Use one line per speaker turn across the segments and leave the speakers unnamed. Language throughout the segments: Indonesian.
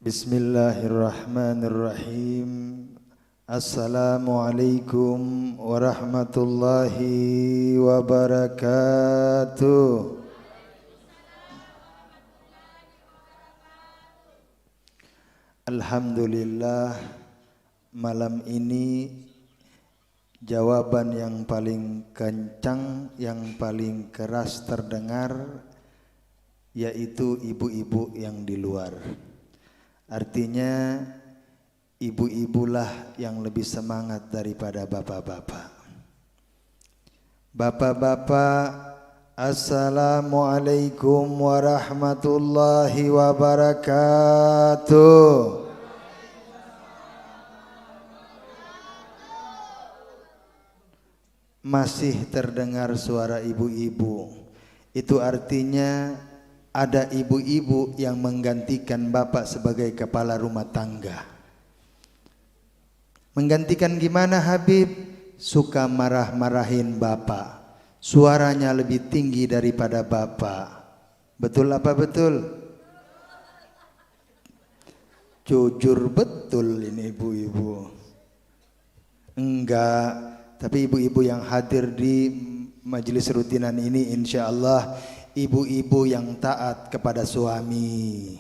Bismillahirrahmanirrahim. Assalamualaikum warahmatullahi wabarakatuh. Alhamdulillah, malam ini jawaban yang paling kencang, yang paling keras terdengar, yaitu ibu-ibu yang di luar. Artinya ibu-ibulah yang lebih semangat daripada bapak-bapak. Bapak-bapak, assalamualaikum warahmatullahi wabarakatuh. Masih terdengar suara ibu-ibu. Itu artinya ada ibu-ibu yang menggantikan bapak sebagai kepala rumah tangga. Menggantikan gimana Habib? Suka marah-marahin bapak. Suaranya lebih tinggi daripada bapak. Betul apa betul? Jujur betul ini ibu-ibu. Enggak, tapi ibu-ibu yang hadir di majelis rutinan ini insya Allah ibu-ibu yang taat kepada suami.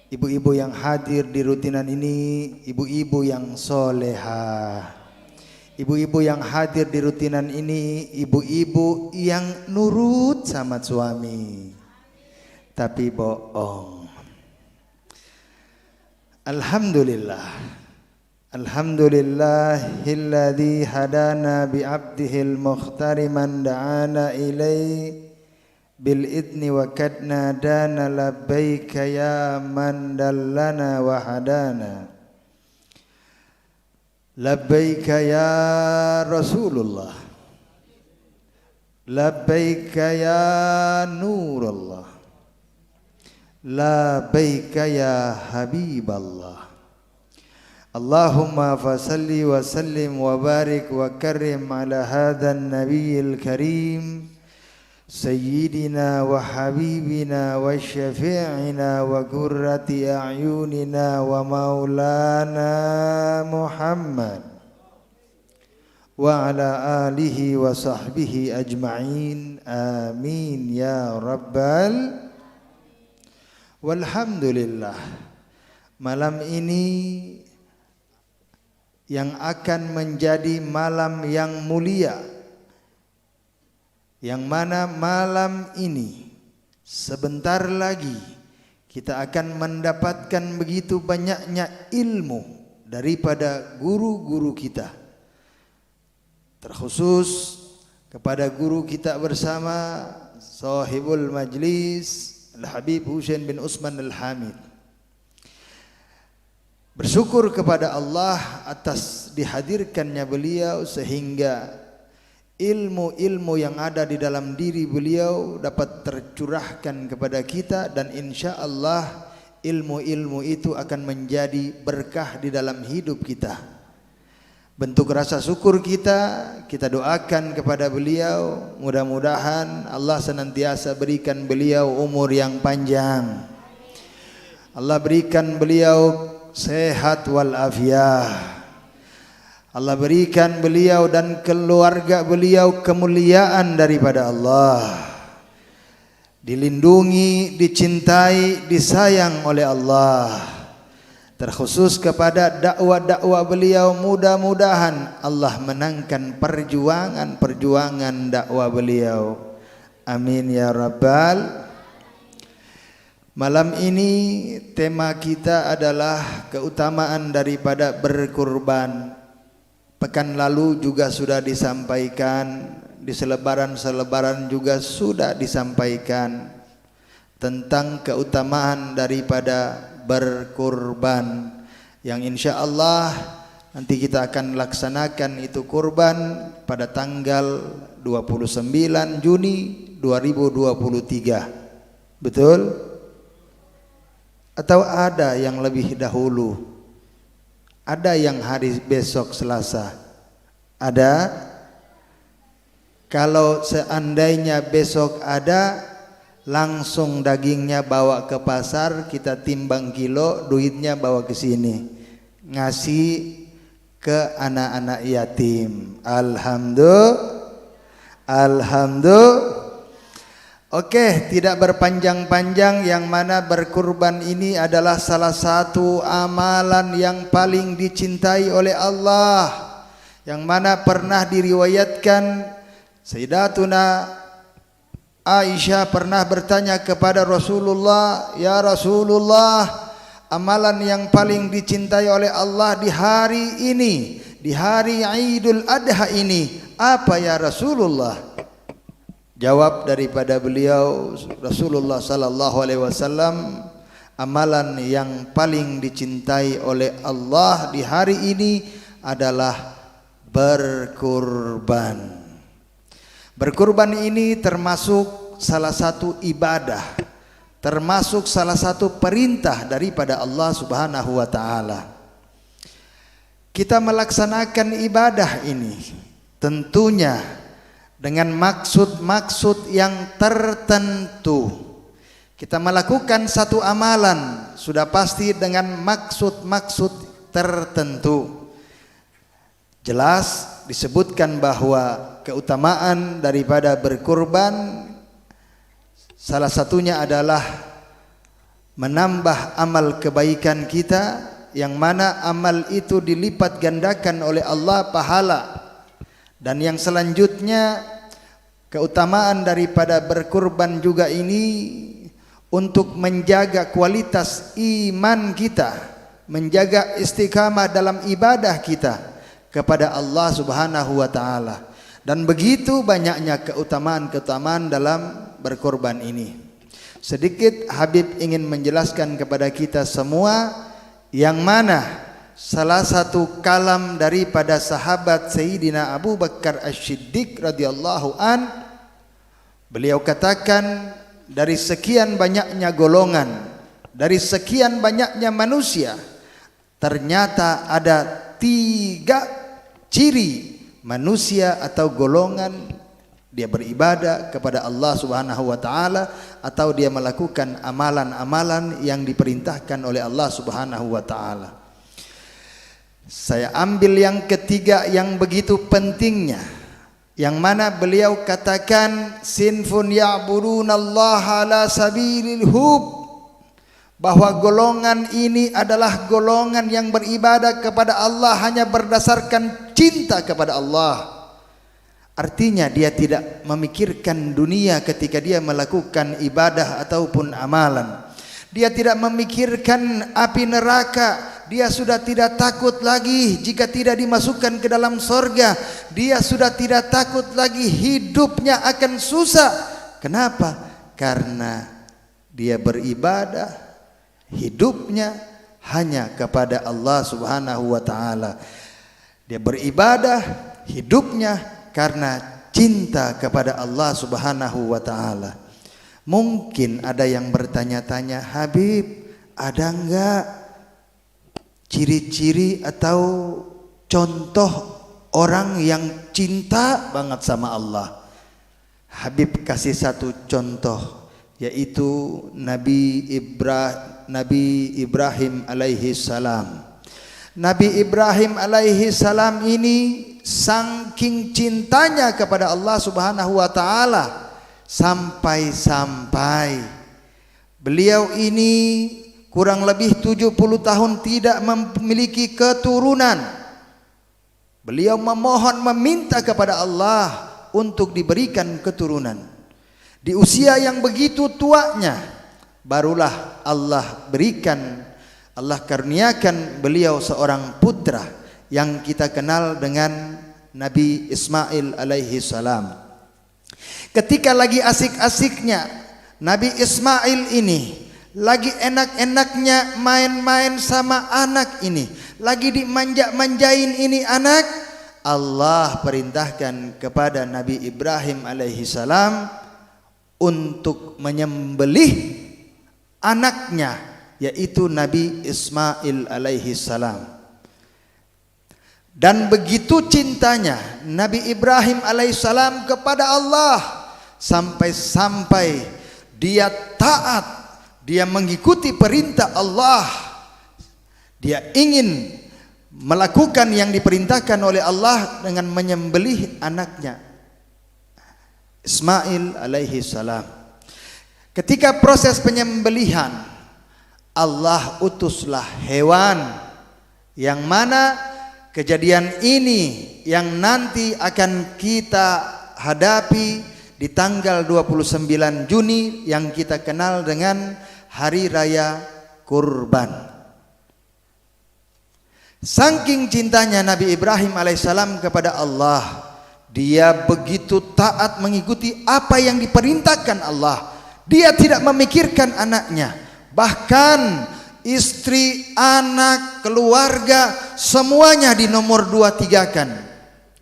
Ibu-ibu yang hadir di rutinan ini ibu-ibu yang solehah. Ibu-ibu yang hadir di rutinan ini ibu-ibu yang nurut sama suami. Tapi bohong. Alhamdulillah. Alhamdulillahilladzi hadana bi'abdihil mukhtari man da'ana ilaih bil idni wa kadna dana labbaika ya man dallana wa hadana labbaika ya Rasulullah labbaika ya Nurullah labbaika ya Habiballah. Allahumma fasalli wa sallim wa barik wa karim ala hadhan nabiyil karim Sayyidina wa habibina wa syafi'ina wa qurrati a'yunina wa maulana Muhammad wa ala alihi wa sahbihi ajma'in. Amin ya rabbal. Walhamdulillah, malam ini yang akan menjadi malam yang mulia, yang mana malam ini sebentar lagi kita akan mendapatkan begitu banyaknya ilmu daripada guru-guru kita, terkhusus kepada guru kita bersama sahibul majlis Al-Habib Husain bin Utsman Al-Hamid. Bersyukur kepada Allah atas dihadirkannya beliau sehingga ilmu-ilmu yang ada di dalam diri beliau dapat tercurahkan kepada kita, dan insya Allah ilmu-ilmu itu akan menjadi berkah di dalam hidup kita. Bentuk rasa syukur kita doakan kepada beliau, mudah-mudahan Allah senantiasa berikan beliau umur yang panjang. Allah berikan beliau sehat walafiat. Allah berikan beliau dan keluarga beliau kemuliaan daripada Allah. Dilindungi, dicintai, disayang oleh Allah. Terkhusus kepada dakwah-dakwah beliau, mudah-mudahan Allah menangkan perjuangan dakwah beliau. Amin ya rabbal. Malam ini tema kita adalah keutamaan daripada berkurban. Pekan lalu juga sudah disampaikan, di selebaran-selebaran juga sudah disampaikan tentang keutamaan daripada berkurban, yang insya Allah nanti kita akan laksanakan itu kurban pada tanggal 29 Juni 2023. Betul? Atau ada yang lebih dahulu? Ada yang hari besok Selasa? Ada? Kalau seandainya besok ada, langsung dagingnya bawa ke pasar, kita timbang kilo, duitnya bawa ke sini, ngasih ke anak-anak yatim. Alhamdulillah. Oke, tidak berpanjang-panjang, yang mana berkurban ini adalah salah satu amalan yang paling dicintai oleh Allah, yang mana pernah diriwayatkan Sayyidatuna Aisyah pernah bertanya kepada Rasulullah, "Ya Rasulullah, amalan yang paling dicintai oleh Allah di hari ini, di hari Idul Adha ini, apa ya Rasulullah?" Jawab daripada beliau Rasulullah sallallahu alaihi wasallam, amalan yang paling dicintai oleh Allah di hari ini adalah berkurban. Berkurban ini termasuk salah satu ibadah, termasuk salah satu perintah daripada Allah Subhanahu wa taala. Kita melaksanakan ibadah ini tentunya dengan maksud-maksud yang tertentu. Kita melakukan satu amalan sudah pasti dengan maksud-maksud tertentu. Jelas disebutkan bahwa keutamaan daripada berkurban salah satunya adalah menambah amal kebaikan kita, yang mana amal itu dilipat gandakan oleh Allah pahala. Dan yang selanjutnya, keutamaan daripada berkurban juga ini untuk menjaga kualitas iman kita, menjaga istiqamah dalam ibadah kita kepada Allah Subhanahu wa taala. Dan begitu banyaknya keutamaan-keutamaan dalam berkorban ini. Sedikit Habib ingin menjelaskan kepada kita semua, yang mana salah satu kalam daripada sahabat Sayyidina Abu Bakar As-Siddiq radhiyallahu an, beliau katakan, dari sekian banyaknya golongan, dari sekian banyaknya manusia, ternyata ada 3 ciri manusia atau golongan: dia beribadah kepada Allah Subhanahu wa taala, atau dia melakukan amalan-amalan yang diperintahkan oleh Allah Subhanahu wa taala. Saya ambil yang ketiga yang begitu pentingnya, yang mana beliau katakan sinfun ya'budunallaha ala sabilil hub, bahwa golongan ini adalah golongan yang beribadah kepada Allah hanya berdasarkan cinta kepada Allah. Artinya dia tidak memikirkan dunia ketika dia melakukan ibadah ataupun amalan. Dia tidak memikirkan api neraka. Dia sudah tidak takut lagi jika tidak dimasukkan ke dalam sorga. Dia sudah tidak takut lagi hidupnya akan susah. Kenapa? Karena dia beribadah, hidupnya hanya kepada Allah Subhanahu wa taala. Dia beribadah, hidupnya karena cinta kepada Allah Subhanahu wa taala. Mungkin ada yang bertanya-tanya, Habib, ada enggak ciri-ciri atau contoh orang yang cinta banget sama Allah? Habib kasih satu contoh, yaitu Nabi Ibrahim alaihi salam. Nabi Ibrahim alaihi salam ini saking cintanya kepada Allah Subhanahu wa taala, sampai-sampai beliau ini kurang lebih 70 tahun tidak memiliki keturunan. Beliau memohon, meminta kepada Allah untuk diberikan keturunan. Di usia yang begitu tuanya, barulah Allah karuniakan beliau seorang putra yang kita kenal dengan Nabi Ismail alaihi salam. Ketika lagi asik-asiknya Nabi Ismail ini, lagi enak-enaknya main-main sama anak ini, lagi dimanja-manjain ini anak, Allah perintahkan kepada Nabi Ibrahim alaihi salam untuk menyembelih anaknya, yaitu Nabi Ismail alaihi salam. Dan begitu cintanya Nabi Ibrahim alaihissalam kepada Allah, sampai-sampai dia taat, dia mengikuti perintah Allah, dia ingin melakukan yang diperintahkan oleh Allah dengan menyembelih anaknya Ismail alaihi salam. Ketika proses penyembelihan, Allah utuslah hewan yang mana kejadian ini yang nanti akan kita hadapi di tanggal 29 Juni yang kita kenal dengan Hari Raya Kurban. Saking cintanya Nabi Ibrahim alaihissalam kepada Allah, dia begitu taat mengikuti apa yang diperintahkan Allah. Dia tidak memikirkan anaknya, bahkan istri, anak, keluarga semuanya di nomor 2-3-kan.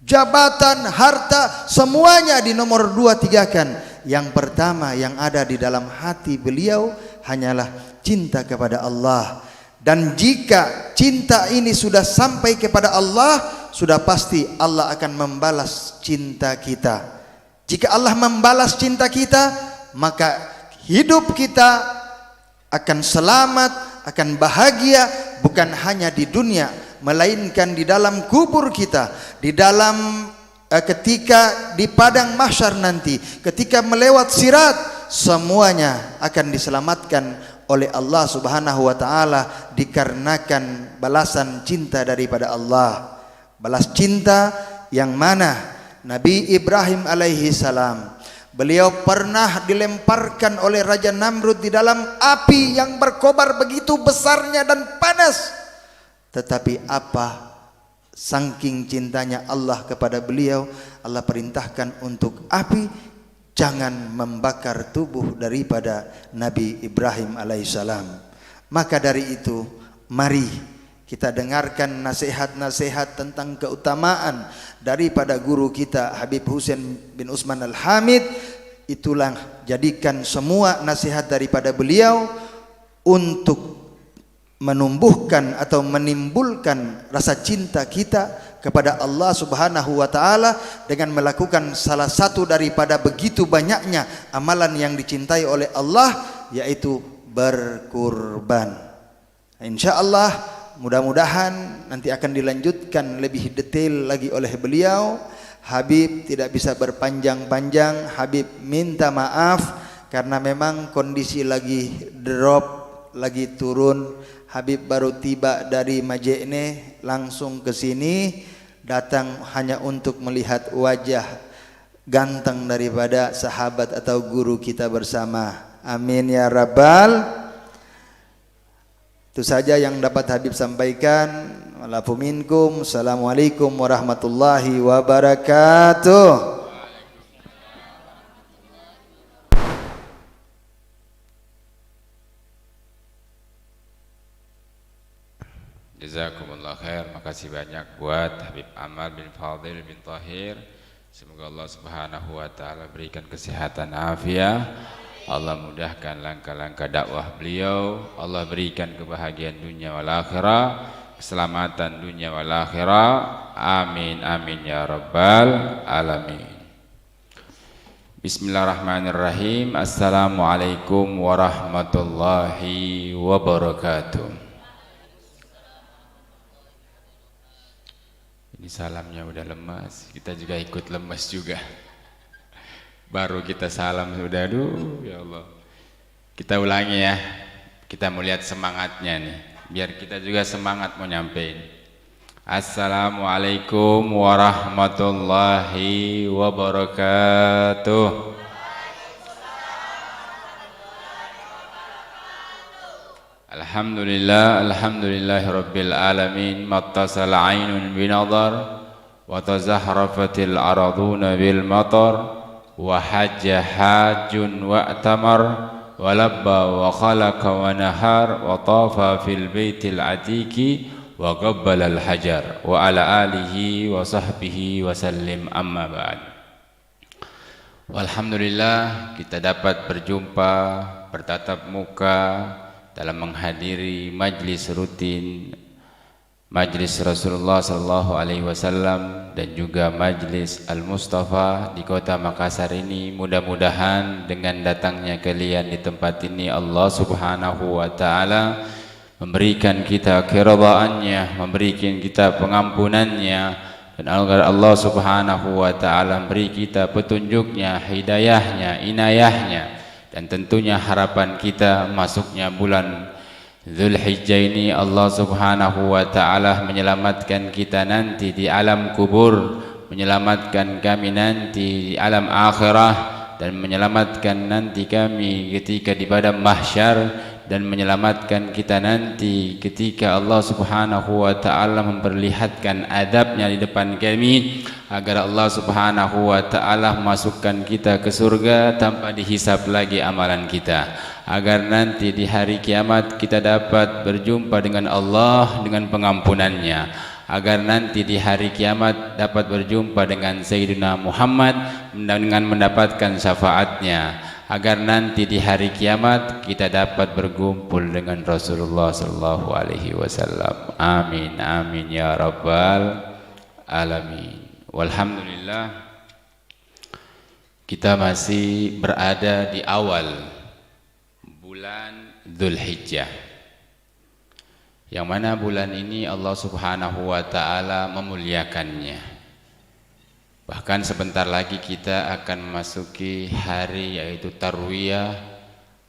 Jabatan, harta semuanya di nomor 2-3-kan. Yang pertama yang ada di dalam hati beliau hanyalah cinta kepada Allah. Dan jika cinta ini sudah sampai kepada Allah, sudah pasti Allah akan membalas cinta kita. Jika Allah membalas cinta kita, maka hidup kita akan selamat, akan bahagia, bukan hanya di dunia, melainkan di dalam kubur kita, di dalam ketika di padang mahsyar nanti, ketika melewat sirat, semuanya akan diselamatkan oleh Allah Subhanahu wa taala dikarenakan balasan cinta daripada Allah. Balas cinta yang mana Nabi Ibrahim alaihi salam, beliau pernah dilemparkan oleh Raja Namrud di dalam api yang berkobar begitu besarnya dan panas. Tetapi apa? Saking cintanya Allah kepada beliau, Allah perintahkan untuk api jangan membakar tubuh daripada Nabi Ibrahim alaihissalam. Maka dari itu, mari kita dengarkan nasihat-nasihat tentang keutamaan daripada guru kita Habib Husain bin Utsman Al-Hamid. Itulah jadikan semua nasihat daripada beliau untuk menumbuhkan atau menimbulkan rasa cinta kita kepada Allah Subhanahu wa taala dengan melakukan salah satu daripada begitu banyaknya amalan yang dicintai oleh Allah, yaitu berkurban. Insyaallah mudah-mudahan nanti akan dilanjutkan lebih detail lagi oleh beliau. Habib tidak bisa berpanjang-panjang. Habib minta maaf karena memang kondisi lagi drop, lagi turun. Habib baru tiba dari Majene langsung ke sini, datang hanya untuk melihat wajah ganteng daripada sahabat atau guru kita bersama. Amin ya rabbal. Itu saja yang dapat Habib sampaikan. Walafu minkum. Assalamualaikum warahmatullahi wabarakatuh.
Jazakumullah khair. Makasih banyak buat Habib Amal bin Fadil bin Tahir. Semoga Allah Subhanahu wa taala berikan kesehatan afiat. Allah mudahkan langkah-langkah dakwah beliau. Allah berikan kebahagiaan dunia wal akhirah, keselamatan dunia wal akhirah. Amin amin ya rabbal alamin. Bismillahirrahmanirrahim. Assalamualaikum warahmatullahi wabarakatuh. Ini salamnya udah lemas, kita juga ikut lemas juga. Baru kita salam sudah, aduh ya Allah. Kita ulangi ya, kita mau lihat semangatnya nih, biar kita juga semangat mau nyampein. Assalamualaikum warahmatullahi wabarakatuh. Alhamdulillah, alhamdulillahi rabbil alamin. Mattasala aynun binadar, wa tazahrafatil araduna bil matar, wa hajja hajjun wa atamar, wa labba wa khalaqa wa nahar, wa tafa fil baitil atiki, wa qabbala al hajar, wa ala alihi wa sahbihi wa sallim, amma ba'd. Alhamdulillah kita dapat berjumpa, bertatap muka dalam menghadiri majlis rutin Majlis Rasulullah sallallahu alaihi wasallam dan juga Majlis Al-Mustafa di kota Makassar ini, mudah-mudahan dengan datangnya kalian di tempat ini Allah Subhanahu wa taala memberikan kita keridhaannya, memberikan kita pengampunannya, dan agar Allah Subhanahu wa taala memberi kita petunjuknya, hidayahnya, inayahnya, dan tentunya harapan kita masuknya bulan Dzulhijjah ini Allah Subhanahu wa taala menyelamatkan kita nanti di alam kubur, menyelamatkan kami nanti di alam akhirah, dan menyelamatkan nanti kami ketika di padang mahsyar, dan menyelamatkan kita nanti ketika Allah Subhanahu wa taala memperlihatkan adabnya di depan kami, agar Allah Subhanahu wa taala masukkan kita ke surga tanpa dihisab lagi amalan kita, agar nanti di hari kiamat kita dapat berjumpa dengan Allah dengan pengampunannya, agar nanti di hari kiamat dapat berjumpa dengan Sayyidina Muhammad dengan mendapatkan syafaatnya, agar nanti di hari kiamat kita dapat berkumpul dengan Rasulullah sallallahu alaihi wasallam. Amin amin ya rabbal alamin. Walhamdulillah, kita masih berada di awal bulan Dzulhijjah, yang mana bulan ini Allah Subhanahu wa taala memuliakannya. Bahkan sebentar lagi kita akan memasuki hari yaitu Tarwiyah,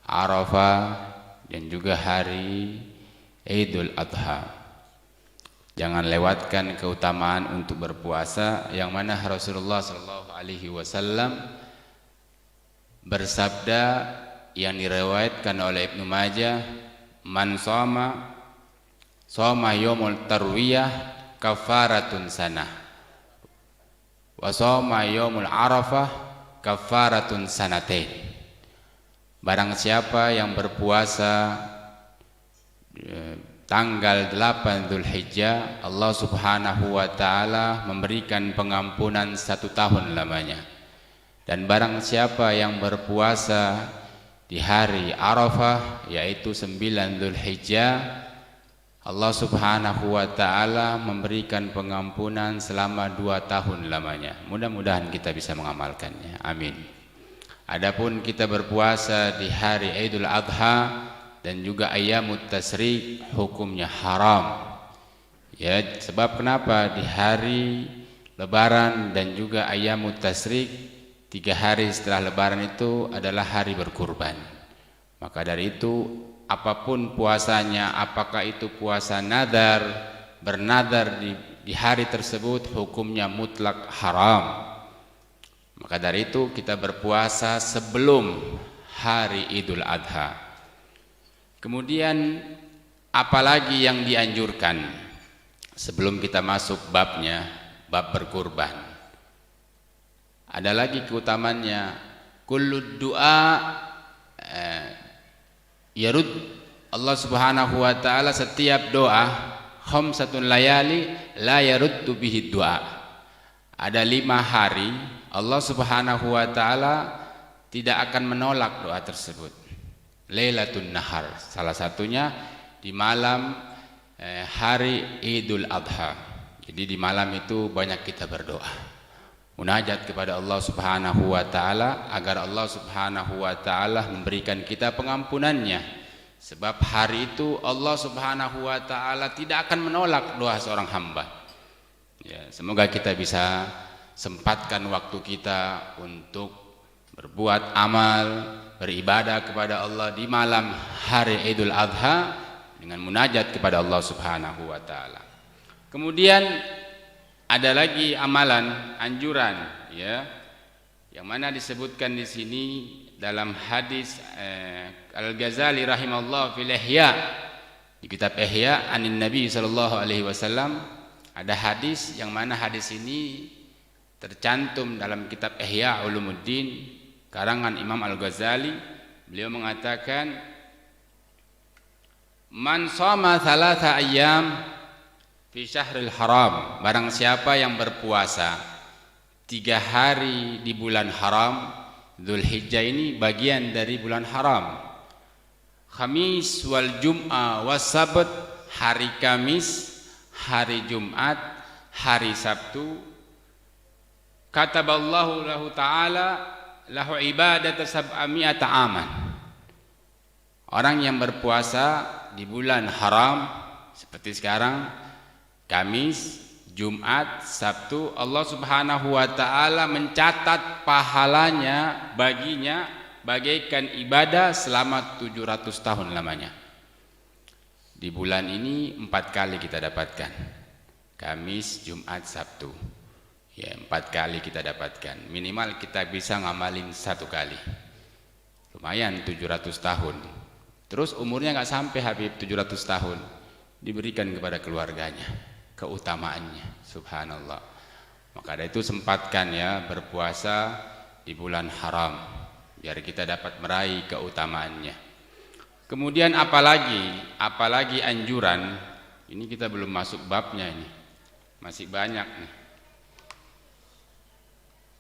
Arafah, dan juga hari Idul Adha. Jangan lewatkan keutamaan untuk berpuasa, yang mana Rasulullah sallallahu alaihi wasallam bersabda yang diriwayatkan oleh Ibnu Majah, "Man shoma yaumul tarwiyah kafaratun sanah, wa shoma yaumul arafah kafaratun sanatain." Barang siapa yang berpuasa tanggal 8 Dzulhijjah, Allah Subhanahu wa taala memberikan pengampunan 1 tahun lamanya. Dan barang siapa yang berpuasa di hari Arafah yaitu 9 Dzulhijjah, Allah Subhanahu wa taala memberikan pengampunan selama 2 tahun lamanya. Mudah-mudahan kita bisa mengamalkannya. Amin. Adapun kita berpuasa di hari Idul Adha dan juga ayyamut tasyrik, hukumnya haram. Ya, sebab kenapa? Di hari Lebaran dan juga ayyamut tasyrik, 3 hari setelah Lebaran itu adalah hari berkurban. Maka dari itu, apapun puasanya, apakah itu puasa nadar, bernadar di hari tersebut, hukumnya mutlak haram. Maka dari itu kita berpuasa sebelum hari Idul Adha. Kemudian apalagi yang dianjurkan sebelum kita masuk babnya, bab berkurban? Ada lagi keutamannya, kullu du'a yarud, Allah Subhanahu wa taala setiap doa khamsatun layali la yaruddu bihi du'a. Ada 5 hari Allah Subhanahu wa taala tidak akan menolak doa tersebut. Lailatul Nahar, salah satunya di malam hari Idul Adha. Jadi di malam itu banyak kita berdoa, munajat kepada Allah Subhanahu wa taala, agar Allah Subhanahu wa taala memberikan kita pengampunannya. Sebab hari itu Allah Subhanahu wa taala tidak akan menolak doa seorang hamba. Ya, semoga kita bisa sempatkan waktu kita untuk berbuat amal, beribadah kepada Allah di malam hari Idul Adha dengan munajat kepada Allah Subhanahu wa taala. Kemudian ada lagi amalan anjuran, ya, yang mana disebutkan di sini dalam hadis Al-Ghazali rahimahullah fil Ihya, di kitab Ihya anin Nabi sallallahu alaihi wasallam. Ada hadis yang mana hadis ini tercantum dalam kitab Ihya Ulumuddin karangan Imam Al-Ghazali. Beliau mengatakan, man shoma 3 ayyam fi syahril haram, barang siapa yang berpuasa 3 hari di bulan haram. Dzulhijjah ini bagian dari bulan haram. Khamis wal jum'ah was sabt, hari Kamis, hari Jumat, hari Sabtu, kataballahu lahu ta'ala lahu ibadata sab'ami'ata aman. Orang yang berpuasa di bulan haram seperti sekarang, Kamis, Jumat, Sabtu, Allah Subhanahu wa taala mencatat pahalanya baginya bagaikan ibadah selama 700 tahun lamanya. Di bulan ini 4 kali kita dapatkan. Kamis, Jumat, Sabtu. Ya, 4 kali kita dapatkan. Minimal kita bisa ngamalin 1 kali. Lumayan 700 tahun. Terus umurnya nggak sampai Habib 700 tahun. Diberikan kepada keluarganya. Keutamaannya. Subhanallah. Maka dari itu sempatkan ya berpuasa di bulan haram. Biar kita dapat meraih keutamaannya. Kemudian apalagi anjuran. Ini kita belum masuk babnya ini. Masih banyak nih.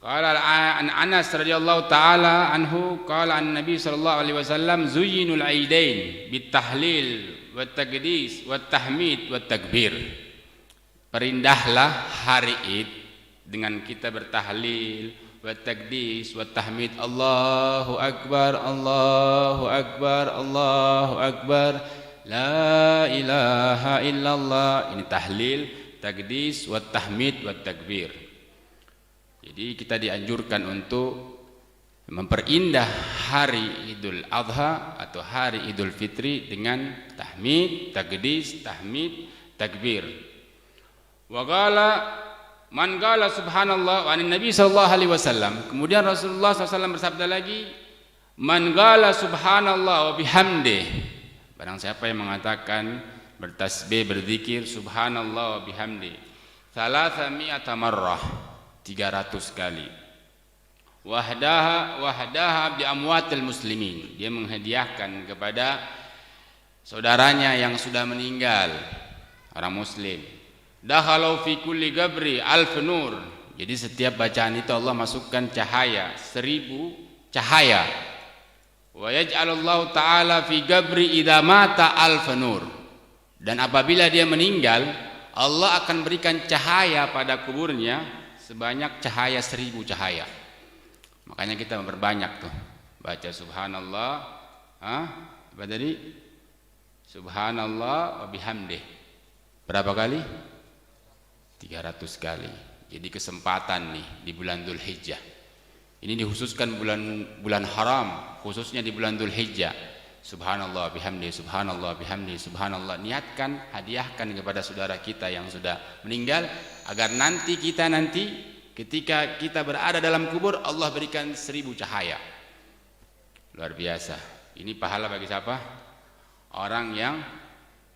Qala an Anas radhiyallahu taala anhu qala an Nabi sallallahu alaihi wasallam zuyyinul aidain bitahlil wat taqdis wat tahmid wat takbir. Perindahlah hari Id dengan kita bertahlil wat taqdis wat tahmid, Allahu akbar Allahu akbar Allahu akbar la ilaha illallah. Ini tahlil, taqdis wat tahmid wat takbir. Jadi kita dianjurkan untuk memperindah hari Idul Adha atau hari Idul Fitri dengan tahmid, taqdis, tahmid, takbir. Wa qala man qala subhanallah wa Nabi sallallahu alaihi wasallam. Kemudian Rasulullah SAW bersabda lagi, man qala subhanallah wa bihamdi. Barang siapa yang mengatakan bertasbih, berzikir subhanallah wa bihamdi 300 marrah, 300 kali. Wahdaha bi amwatil muslimin. Dia menghadiahkan kepada saudaranya yang sudah meninggal, orang muslim. Dakhalu fi kulli gabri alf nur. Jadi setiap bacaan itu Allah masukkan cahaya 1000 cahaya. Wa yaj'alullahu ta'ala fi gabri idza mata alf nur. Dan apabila dia meninggal, Allah akan berikan cahaya pada kuburnya sebanyak cahaya 1000 cahaya. Makanya kita memperbanyak tuh baca subhanallah, apa tadi? Subhanallah wa bihamdih. Berapa kali? 300 kali. Jadi kesempatan nih di bulan Dzulhijjah. Ini dikhususkan bulan haram, khususnya di bulan Dzulhijjah. Subhanallah bihamdi, subhanallah bihamdi, subhanallah. Niatkan, hadiahkan kepada saudara kita yang sudah meninggal agar nanti ketika kita berada dalam kubur Allah berikan 1000 cahaya. Luar biasa. Ini pahala bagi siapa? Orang yang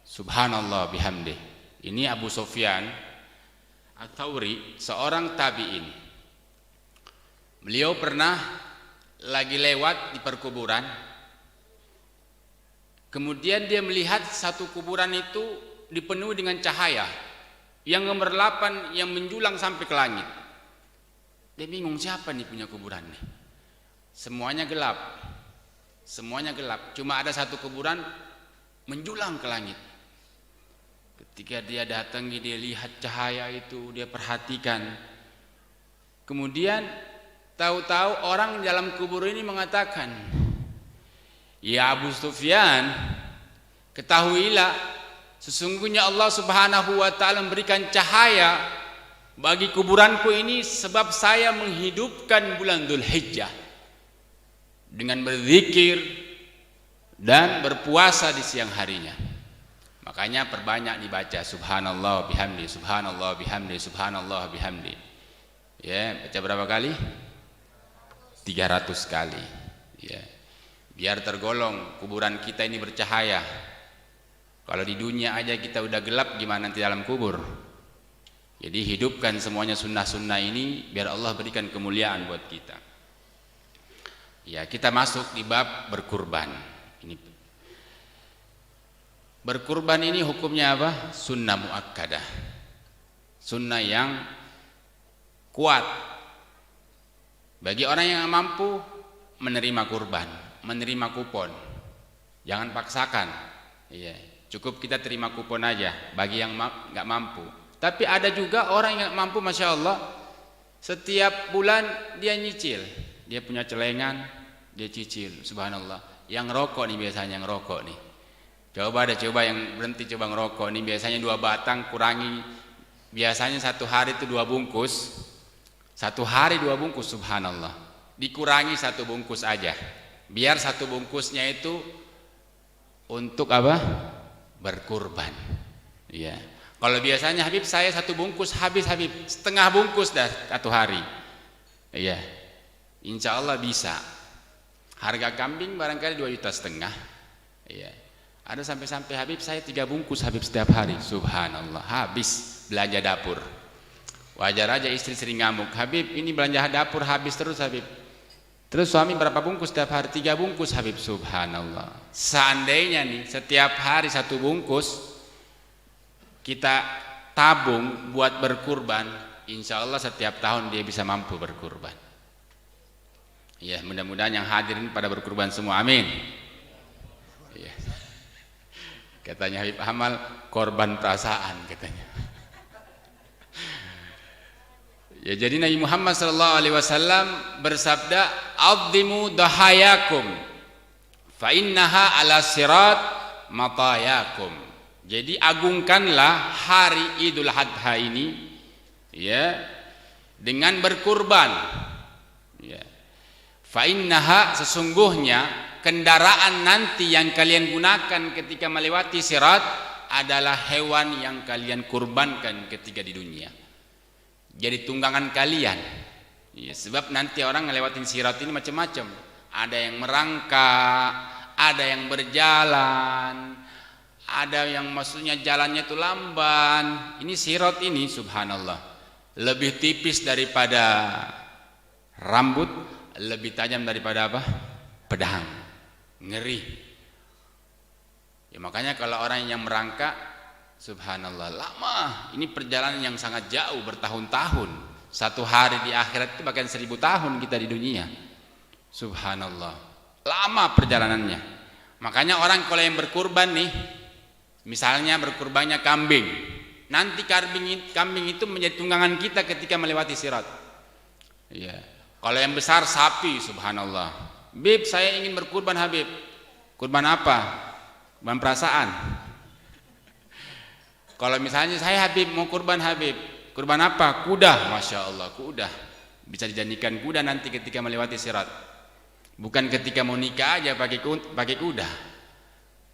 subhanallah bihamdi. Ini Abu Sufyan Ats-Tsauri, seorang tabi'in. Beliau pernah lagi lewat di perkuburan. Kemudian dia melihat satu kuburan itu dipenuhi dengan cahaya yang nomor 8 yang menjulang sampai ke langit. Dia bingung, siapa nih punya kuburan nih? Semuanya gelap. Semuanya gelap. Cuma ada satu kuburan menjulang ke langit. Ketika dia datangi, dia lihat cahaya itu, dia perhatikan. Kemudian tahu-tahu orang di dalam kubur ini mengatakan, ya Abu Sufyan, ketahuilah sesungguhnya Allah Subhanahu wa taala memberikan cahaya bagi kuburanku ini sebab saya menghidupkan bulan Dzulhijjah dengan berzikir dan berpuasa di siang harinya. Makanya perbanyak dibaca subhanallah bihamdi, subhanallah bihamdi, subhanallah bihamdi. Ya, baca berapa kali? 300 kali. Ya. Biar tergolong kuburan kita ini bercahaya. Kalau di dunia aja kita udah gelap, gimana nanti dalam kubur? Jadi hidupkan semuanya sunnah-sunnah ini biar Allah berikan kemuliaan buat kita. Ya, kita masuk di bab berkurban. Ini berkurban ini hukumnya apa? Sunnah muakkadah. Sunnah yang kuat. Bagi orang yang mampu menerima kurban, menerima kupon. Jangan paksakan. Iya. Cukup kita terima kupon aja bagi yang nggak mampu. Tapi ada juga orang yang mampu, masya Allah, setiap bulan dia nyicil. Dia punya celengan, dia cicil, subhanallah. Yang rokok nih biasanya, yang rokok nih. Coba yang berhenti coba ngerokok nih, biasanya 2 batang kurangi. Biasanya 1 hari itu 2 bungkus. 1 hari 2 bungkus, subhanallah. Dikurangi 1 bungkus aja. Biar 1 bungkusnya itu untuk apa? Berkurban. Iya. Kalau biasanya Habib saya 1 bungkus habis Habib, setengah bungkus dah 1 hari. Iya. Insya Allah bisa. Harga kambing barangkali 2,5 juta. Iya. Ada sampai Habib saya 3 bungkus Habib setiap hari. Subhanallah. Habis belanja dapur. Wajar aja istri sering ngamuk. Habib ini belanja dapur habis terus Habib. Terus suami berapa bungkus setiap hari? 3 bungkus Habib. Subhanallah. Seandainya nih setiap hari 1 bungkus kita tabung buat berkurban, insya Allah setiap tahun dia bisa mampu berkurban. Ya, mudah-mudahan yang hadirin pada berkurban semua, amin. Ya. Katanya Habib Amal, korban perasaan katanya. Ya, jadi Nabi Muhammad SAW bersabda, "Azzimu dahayakum, fa innaha ala sirat matayakum." Jadi agungkanlah hari Idul Adha ini, ya, dengan berkurban. Ya. Fa innaha, sesungguhnya kendaraan nanti yang kalian gunakan ketika melewati sirat adalah hewan yang kalian kurbankan ketika di dunia. Jadi tunggangan kalian. Ya, sebab nanti orang ngelewatin sirat ini macam-macam. Ada yang merangkak, ada yang berjalan, ada yang maksudnya jalannya itu lamban. Ini sirat ini subhanallah lebih tipis daripada rambut, lebih tajam daripada apa? Pedang. Ngeri. Ya makanya kalau orang yang merangkak, subhanallah lama. Ini perjalanan yang sangat jauh, bertahun-tahun. 1 hari di akhirat itu bahkan 1000 tahun kita di dunia. Subhanallah. Lama perjalanannya. Makanya orang kalau yang berkurban nih, misalnya berkurbannya kambing, nanti kambing itu menjadi tunggangan kita ketika melewati sirat. Iya. Kalau yang besar sapi, subhanallah. Bib, saya ingin berkurban Habib. Kurban apa? Kurban perasaan. Kalau misalnya saya Habib mau kurban Habib, kurban apa? Kuda, masya Allah, kuda. Bisa dijadikan kuda nanti ketika melewati sirat. Bukan ketika mau nikah aja pakai kuda.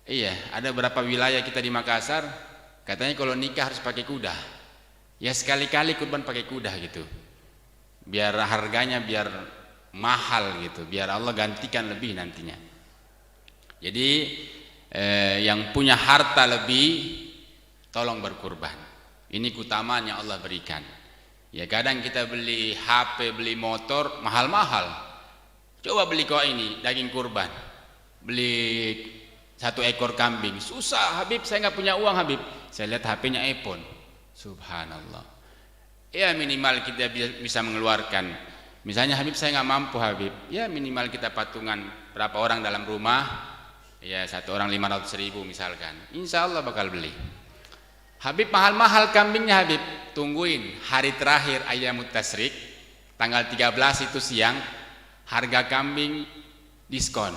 Iya, ada beberapa wilayah kita di Makassar, katanya kalau nikah harus pakai kuda. Ya sekali-kali kurban pakai kuda gitu. Biar harganya biar mahal gitu, biar Allah gantikan lebih nantinya. Jadi yang punya harta lebih, tolong berkurban. Ini keutamaan yang Allah berikan. Ya kadang kita beli HP, beli motor mahal-mahal. Coba beli kok ini daging kurban, beli 1 ekor kambing, susah Habib, saya nggak punya uang Habib. Saya lihat HP-nya iPhone, subhanallah. Ya minimal kita bisa mengeluarkan. Misalnya Habib saya nggak mampu Habib, ya minimal kita patungan berapa orang dalam rumah, ya 1 orang 500.000 misalkan. Insya Allah bakal beli. Habib mahal-mahal kambingnya Habib, tungguin hari terakhir Ayyamut Tasyrik, tanggal 13 itu siang, harga kambing diskon.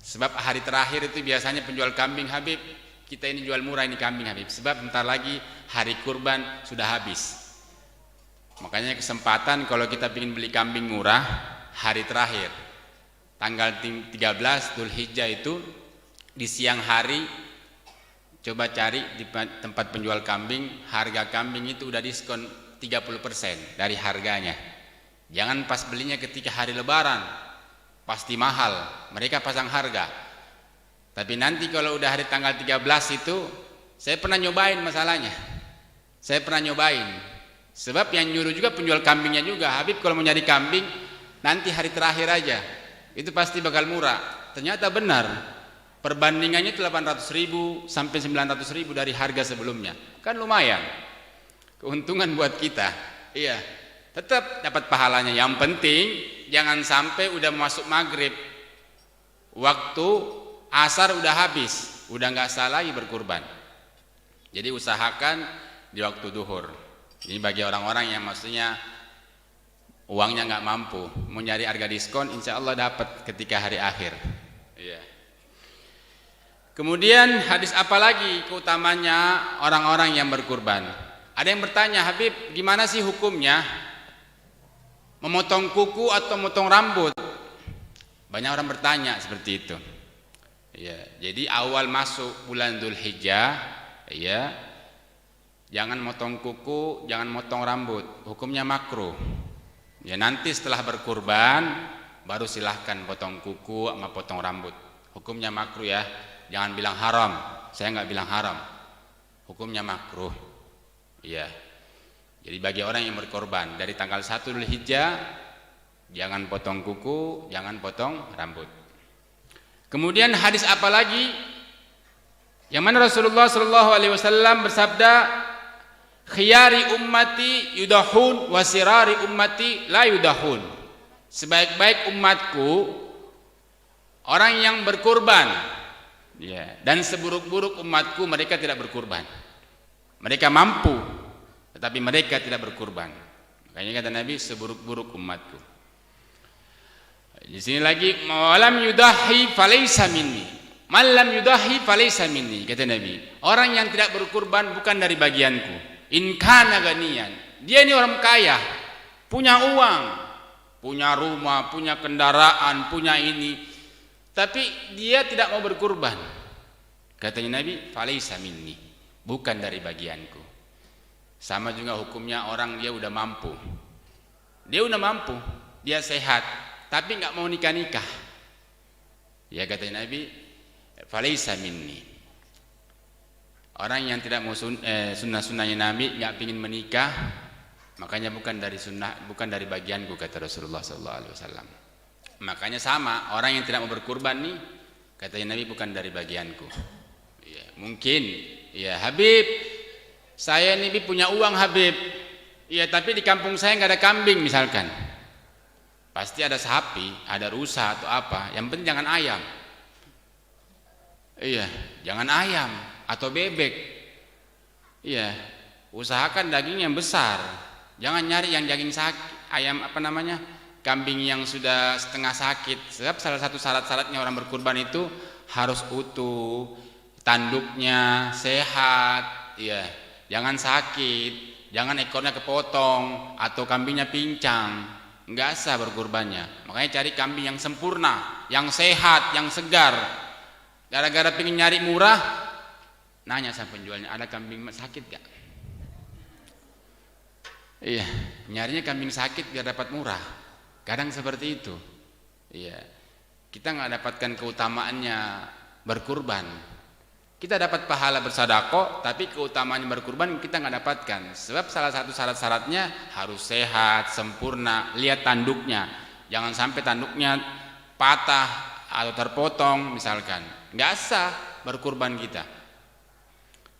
Sebab hari terakhir itu biasanya penjual kambing Habib, kita ini jual murah ini kambing Habib, sebab bentar lagi hari kurban sudah habis. Makanya kesempatan kalau kita ingin beli kambing murah, hari terakhir tanggal 13 Dzulhijjah itu di siang hari, coba cari di tempat penjual kambing, harga kambing itu udah diskon 30% dari harganya. Jangan pas belinya ketika hari lebaran, pasti mahal, mereka pasang harga. Tapi nanti kalau udah hari tanggal 13 itu, saya pernah nyobain masalahnya. Saya pernah nyobain. Sebab yang nyuruh juga penjual kambingnya juga, Habib kalau mau nyari kambing, nanti hari terakhir aja. Itu pasti bakal murah. Ternyata benar. Perbandingannya itu 800.000 sampai 900.000 dari harga sebelumnya. Kan lumayan. Keuntungan buat kita. Iya. Tetap dapat pahalanya. Yang penting jangan sampai udah masuk maghrib, waktu asar udah habis, udah nggak sah lagi berkurban. Jadi usahakan di waktu duhur. Ini bagi orang-orang yang maksudnya uangnya nggak mampu, mau nyari harga diskon, insya Allah dapat ketika hari akhir. Iya. Kemudian hadis apa lagi keutamanya orang-orang yang berkurban? Ada yang bertanya, Habib, gimana sih hukumnya memotong kuku atau memotong rambut? Banyak orang bertanya seperti itu. Ya, jadi awal masuk bulan Dzulhijjah, ya, jangan motong kuku, jangan motong rambut. Hukumnya makruh. Ya, nanti setelah berkurban baru silahkan potong kuku sama potong rambut. Hukumnya makruh ya. Jangan bilang haram. Saya nggak bilang haram. Hukumnya makruh. Ya. Jadi bagi orang yang berkorban dari tanggal 1 Dzulhijjah jangan potong kuku, jangan potong rambut. Kemudian hadis apa lagi? Yang mana Rasulullah sallallahu alaihi wasallam bersabda, khiyari ummati yudahun wa sirari ummati la yudahun. Sebaik-baik umatku orang yang berkurban, ya, dan seburuk-buruk umatku mereka tidak berkurban. Mereka mampu tetapi mereka tidak berkurban. Makanya kata Nabi, seburuk-buruk umatku. Di sini lagi, malam yudahi falaysa minni. Malam yudahi falaysa minni, kata Nabi. Orang yang tidak berkurban bukan dari bagianku. In kana ganiyan, dia ini orang kaya, punya uang, punya rumah, punya kendaraan, punya ini, tapi dia tidak mau berkurban. Katanya Nabi, falaysa minni, bukan dari bagianku. Sama juga hukumnya orang dia udah mampu, dia sehat, tapi nggak mau nikah. Ya katanya Nabi, falaysa minni. Orang yang tidak mau sunnah-sunnahnya Nabi, nggak pingin menikah, makanya bukan dari sunnah, bukan dari bagianku, kata Rasulullah SAW. Makanya sama, orang yang tidak mau berkurban nih, katanya Nabi, bukan dari bagianku. Ya, mungkin, ya Habib, saya ini punya uang Habib, ya tapi di kampung saya nggak ada kambing misalkan. Pasti ada sapi, ada rusa atau apa. Yang penting jangan ayam. Iya, jangan ayam atau bebek. Iya, usahakan daging yang besar. Jangan nyari yang daging sakit, ayam apa namanya, kambing yang sudah setengah sakit. Sebab salah satu syarat-syaratnya orang berkurban itu harus utuh, tanduknya sehat, iya. Jangan sakit, jangan ekornya kepotong atau kambingnya pincang, nggak sah berkurbannya. Makanya cari kambing yang sempurna, yang sehat, yang segar. Gara-gara pengen nyari murah, nanya sama penjualnya, ada kambing sakit gak? Iya, nyarinya kambing sakit biar dapat murah. Kadang seperti itu. Iya, kita nggak dapatkan keutamaannya berkurban. Kita dapat pahala bersedekah, tapi keutamaannya berkurban kita nggak dapatkan. Sebab salah satu syarat-syaratnya harus sehat, sempurna. Lihat tanduknya, jangan sampai tanduknya patah atau terpotong misalkan. Nggak sah berkurban kita.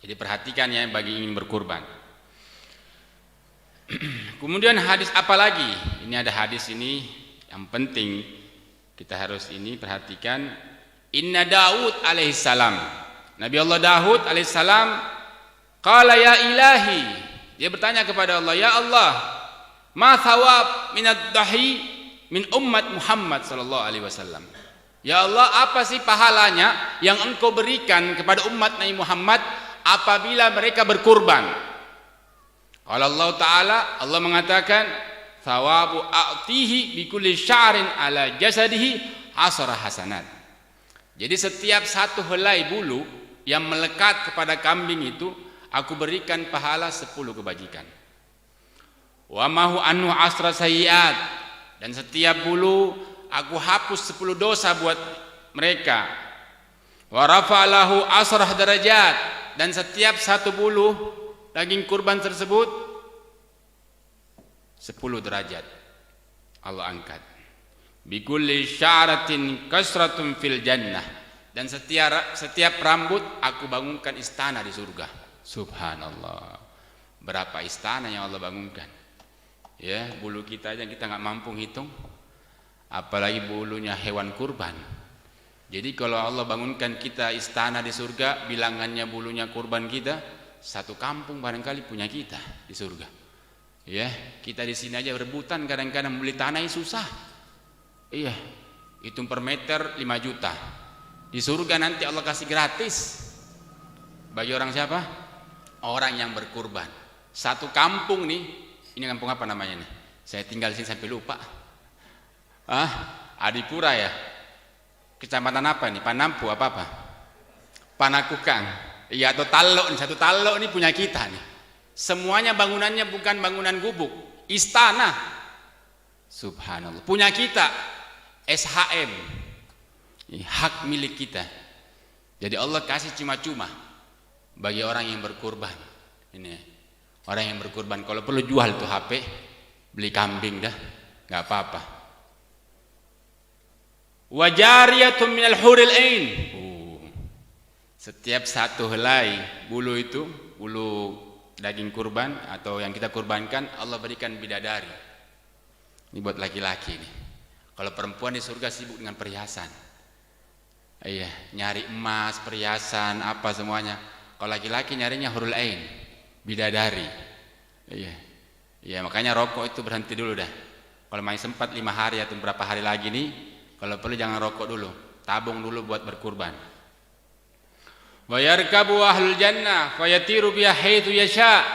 Jadi perhatikan ya bagi ingin berkurban. Kemudian hadis apa lagi? Ini ada hadis ini yang penting kita harus ini perhatikan. Inna Daud alaihissalam, Nabi Allah Daud alaihissalam, qala ya ilahi, dia bertanya kepada Allah, ya Allah, ma thawab minad dahi min ummat Muhammad sallallahu alaihi wasallam. Ya Allah, apa sih pahalanya yang engkau berikan kepada umat Nabi Muhammad apabila mereka berkurban? Qala Allah Ta'ala, Allah mengatakan, thawabu a'tihi bi kulli sya'rin ala jasadihi asra hasanat. Jadi setiap satu helai bulu yang melekat kepada kambing itu aku berikan pahala 10 kebajikan. Wa mahu anhu asra sayyiat, dan setiap bulu aku hapus 10 dosa buat mereka. Wa rafa'alahu asrah darajat, dan setiap satu bulu daging kurban tersebut 10 derajat Allah angkat. Bi kulli sya'ratin kasratun fil jannah, dan setiap rambut aku bangunkan istana di surga. Subhanallah, berapa istana yang Allah bangunkan. Ya, bulu kita aja kita nggak mampu hitung, apalagi bulunya hewan kurban. Jadi kalau Allah bangunkan kita istana di surga, bilangannya bulunya kurban kita, satu kampung barangkali punya kita di surga. Ya, kita di sini aja rebutan kadang-kadang beli tanah susah. Iya, hitung per meter 5 juta. Di surga nanti Allah kasih gratis. Bagi orang siapa? Orang yang berkurban. Satu kampung nih, ini kampung apa namanya nih? Saya tinggal di sini sampai lupa. Adipura ya. Kecamatan apa ini? Panampu apa? Panakukang. Iya, atau Talok, satu Talok ini punya kita nih. Semuanya bangunannya bukan bangunan gubuk, istana. Subhanallah. Punya kita. SHM. Ini hak milik kita. Jadi Allah kasih cuma-cuma bagi orang yang berkurban. Ini orang yang berkurban, kalau perlu jual tuh HP, beli kambing dah, nggak apa-apa. Wajariyatun minal huril ain. Setiap satu helai bulu itu, bulu daging kurban atau yang kita kurbankan, Allah berikan bidadari. Ini buat laki-laki nih. Kalau perempuan di surga sibuk dengan perhiasan. Iya, nyari emas, perhiasan, apa semuanya. Kalau laki-laki nyarinya hurul ain, bidadari. Iya. Iya, makanya rokok itu berhenti dulu dah. Kalau masih sempat 5 hari atau berapa hari lagi nih, kalau perlu jangan rokok dulu, tabung dulu buat berkurban. Wa yarkabu ahlul jannah fayatiru biha haitsu yasha.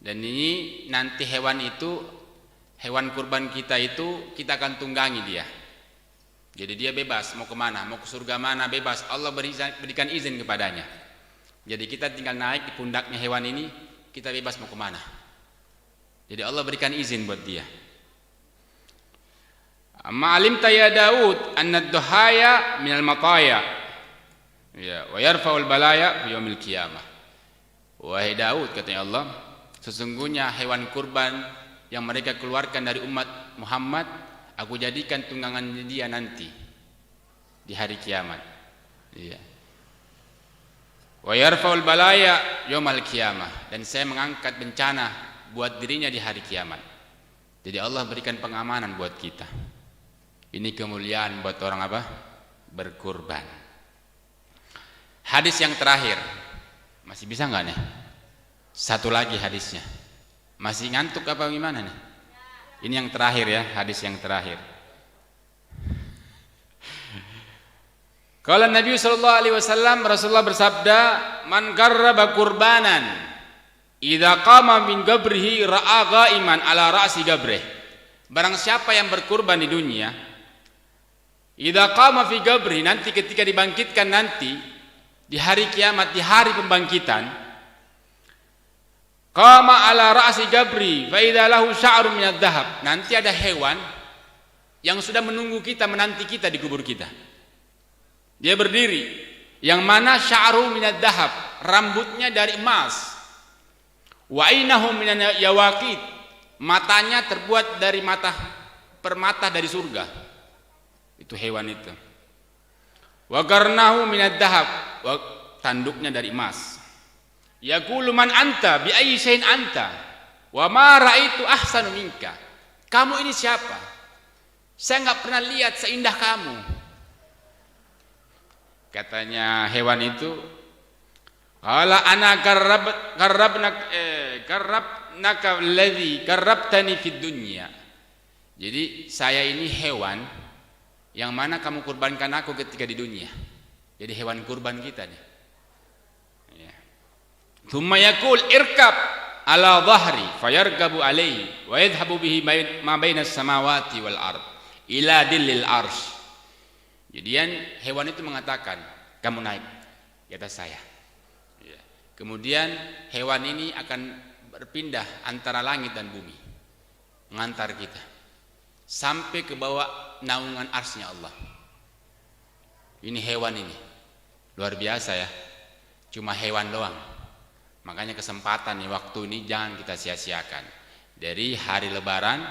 Dan ini nanti hewan itu, hewan kurban kita itu kita akan tunggangi dia. Jadi dia bebas mau kemana, mau ke surga mana bebas. Allah berikan izin kepadanya. Jadi kita tinggal naik di pundaknya hewan ini, kita bebas mau kemana. Jadi Allah berikan izin buat dia. Amma alimta ya Daud anna ad-duhaya minal mataya. Ya, wa yarfa'ul balaya fi yaumil qiyamah. Wahai Daud, katanya Allah, sesungguhnya hewan kurban yang mereka keluarkan dari umat Muhammad, aku jadikan tunggangan dia nanti di hari kiamat. Iya. Wa yarfa'ul balaya yaumal qiyamah, dan saya mengangkat bencana buat dirinya di hari kiamat. Jadi Allah berikan pengamanan buat kita. Ini kemuliaan buat orang apa? Berkurban. Hadis yang terakhir. Masih bisa enggak nih? Satu lagi hadisnya. Masih ngantuk apa gimana nih? Ini yang terakhir ya, hadis yang terakhir. Kalau Nabi sallallahu alaihi wasallam, Rasulullah bersabda, "Man qarraba qurbanan, idza qama min gabrihi ra'a ghaiman ala ra'si gabrih." Barang siapa yang berkurban di dunia, idza qama fi gabri, nanti ketika dibangkitkan nanti di hari kiamat, di hari pembangkitan, qama ala ra'si gabri fa idza lahu sya'run min adh-dhahab, nanti ada hewan yang sudah menunggu kita, menanti kita di kubur kita. Dia berdiri, yang mana sya'ru min adh-dhahab, rambutnya dari emas, wa ainahu min yawaqit, matanya terbuat dari permata dari surga. Itu hewan itu. Wa qarnahu min adh-dhahab, tanduknya dari emas. Yaqulu man anta bi ayyi syai'in anta wa ma ra'aitu ahsanu minka. Kamu ini siapa? Saya enggak pernah lihat seindah kamu. Katanya hewan itu, qala ana qarrabnaka alladhi qarrabtani fid dunya. Jadi saya ini hewan yang mana kamu kurbankan aku ketika di dunia. Jadi hewan kurban kita nih. Ya. Thumma yaqul irkab ala dhahri fayarkabu alaihi wa yadhhabu bihi ma baina as-samawati wal ard ila dillil arsy. Jadian hewan itu mengatakan, kamu naik di atas saya. Ya. Kemudian hewan ini akan berpindah antara langit dan bumi, mengantar kita sampai ke bawah naungan arsy-Nya Allah. Ini hewan ini luar biasa ya, cuma hewan doang. Makanya kesempatan nih, waktu ini jangan kita sia-siakan. Dari hari Lebaran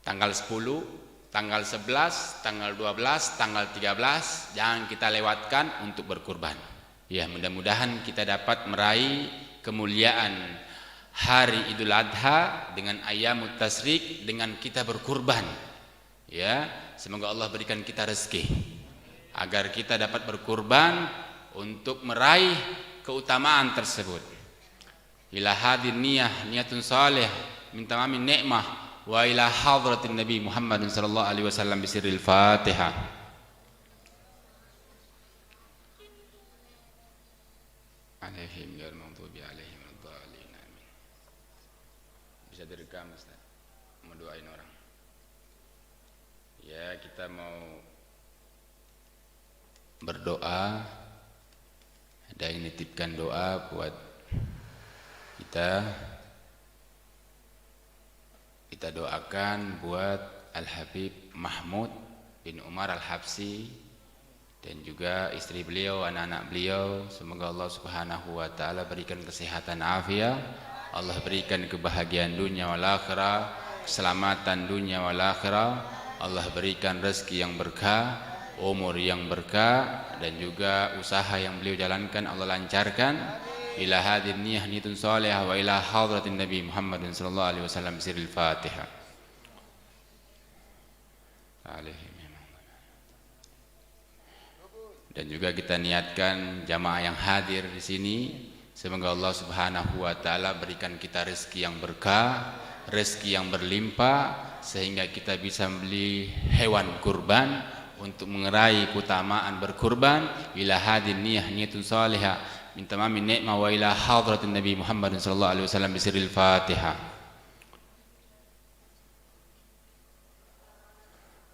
tanggal 10, tanggal 11, tanggal 12, tanggal 13, jangan kita lewatkan untuk berkurban. Ya, mudah-mudahan kita dapat meraih kemuliaan hari Idul Adha dengan Ayyamut Tasyrik, dengan kita berkurban. Ya, semoga Allah berikan kita rezeki. agar kita dapat berkurban untuk meraih keutamaan tersebut. Ila hadir niyatun salih min tamamin ni'mah wa ila hadratin Nabi Muhammad sallallahu alaihi wasallam bisirril Fatihah. Alaihim ya maghdubi alaihim waddallin. Amin. Bisa direkam Ustaz, mau doain orang. Ya, kita mau berdoa. Ada yang nitipkan doa buat kita. Kita doakan buat Al-Habib Mahmud bin Umar Al-Habsi dan juga istri beliau, anak-anak beliau. Semoga Allah Subhanahu wa taala berikan kesehatan afiat, Allah berikan kebahagiaan dunia wal akhirah, keselamatan dunia wal akhirah, Allah berikan rezeki yang berkah, umur yang berkah, dan juga usaha yang beliau jalankan Allah lancarkan. Ila hadir niyatun salihah wa ila hadratin Nabi Muhammad sallallahu alaihi wasallam bisirril Fatihah. Dan juga kita niatkan jamaah yang hadir di sini, semoga Allah Subhanahu wa taala berikan kita rezeki yang berkah, rezeki yang berlimpah, sehingga kita bisa membeli hewan kurban untuk mengerai keutamaan berkurban. Ila hadir niyatun salihah min tamamin ni'mah wa ila hadratin Nabi Muhammad sallallahu alaihi wasallam bisirril Fatihah.